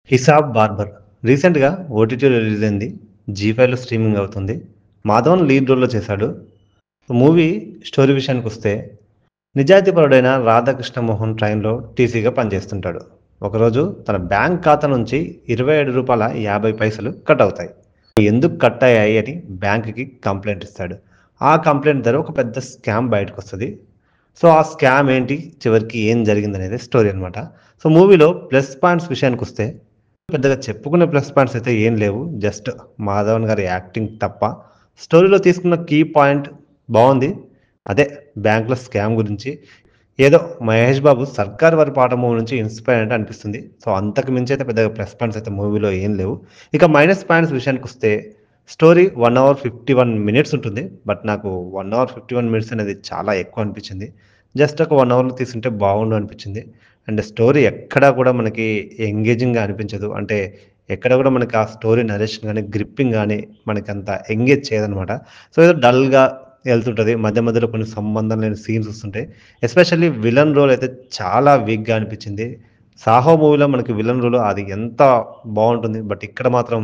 'హిసాబ్ barber' రీసెంట్‌గా ఓటీటీలో release అయింది. జీ5లో స్ట్రీమింగ్ అవుతుంది. మాధవన్ లీడ్ రోల్‌లో చేశాడు. మూవీ స్టోరీ విషయానికొస్తే నిజాయితీపరుడైన రాధాకృష్ణ మోహన్ ట్రైన్‌లో టీసీగా పనిచేస్తుంటాడు. ఒకరోజు తన బ్యాంక్ ఖాతా నుంచి రూ. 27.50 కట్ అవుతాయి. ఎందుకు కట్ అయ్యాయి అని బ్యాంక్‌కి కంప్లెయింట్ ఇస్తాడు. ఆ కంప్లెయింట్ ద్వారా ఒక పెద్ద స్కామ్ బయటకొస్తది. సో, ఆ స్కామ్ ఏంటి? చివరికి ఏం జరిగిందనేదే స్టోరీ అనమాట. సో, మూవీలో ప్లస్ పాయింట్స్ విషయానికొస్తే పెద్దగా చెప్పుకునే ప్లస్ పాయింట్స్ అయితే ఏం లేవు. జస్ట్ మాధవన్ గారి యాక్టింగ్ తప్ప. స్టోరీలో తీసుకున్న కీ పాయింట్ బావుంది. అదే బ్యాంక్‌లో స్కామ్ గురించి. ఏదో 'మహేష్ బాబు' 'సర్కార్ వారి పాట' మూవీ నుంచి ఇన్‌స్పైర్ అయినట్టు అనిపిస్తుంది. సో, అంతకు మించి అయితే పెద్దగా ప్లస్ పాయింట్స్ అయితే మూవీలో ఏం లేవు. ఇక మైనస్ పాయింట్స్ విషయానికొస్తే స్టోరీ 1 అవర్ 51 మినిట్స్ ఉంటుంది. బట్ నాకు 1 అవర్ 51 మినిట్స్ అనేది చాలా ఎక్కువ అనిపించింది. జస్ట్ ఒక 1 అవర్‌లో తీసుంటే బాగుండు అనిపించింది. అండ్ స్టోరీ ఎక్కడా కూడా మనకి ఎంగేజింగ్‌గా అనిపించదు. అంటే ఎక్కడ కూడా మనకి ఆ స్టోరీ నరేషన్ గాని, గ్రిప్పింగ్ గాని మనకంత ఎంగేజ్ చేయదనమాట. సో, ఏదో డల్‌గా ఎళ్తుంటది. మధ్య మధ్యలో కొన్ని సంబంధం లేని సీన్స్ వస్తుంటాయి. ఎస్పెషల్లీ విలన్ రోల్ అయితే చాలా వీక్‌గా అనిపించింది. 'సాహో' మూవీలో మనకి విలన్ రోల్ అది ఎంత బావుంటుంది. బట్ ఇక్కడ మాత్రం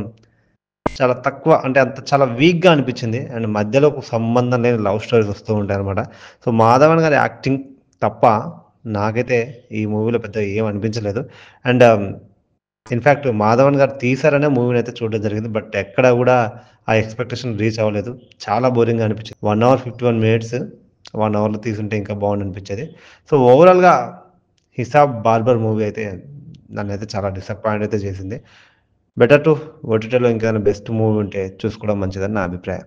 చాలా తక్కువ అంటే అంత చాలా వీక్‌గా అనిపించింది. అండ్ మధ్యలో ఒక సంబంధం లేని లవ్ స్టోరీస్ వస్తూ ఉంటాయన్నమాట. సో, మాధవన్ గారి యాక్టింగ్ తప్ప నాకైతే ఈ మూవీలో పెద్దగా ఏం అనిపించలేదు. అండ్ ఇన్‌ఫాక్ట్ మాధవన్ గారు తీశారనే మూవీనైతే చూడడం జరిగింది. బట్ ఎక్కడ గూడా ఆ ఎక్స్‌పెక్టేషన్ రీచ్ అవ్వలేదు. చాలా బోరింగ్‌గా అనిపించింది. 1 అవర్ 51 మినిట్స్ 1 అవర్‌లో తీసుంటే ఇంకా బావుండనిపించేది. సో, ఓవరాల్‌గా 'హిసాబ్ బార్బర్' మూవీ అయితే నన్నైతే చాలా డిసప్పాయింట్ అయితే చేసింది. బెటర్ టు ఓటీటీలో ఇంకేదైనా బెస్ట్ మూవీ ఉంటే చూసుకోవడం మంచిదని నా అభిప్రాయం.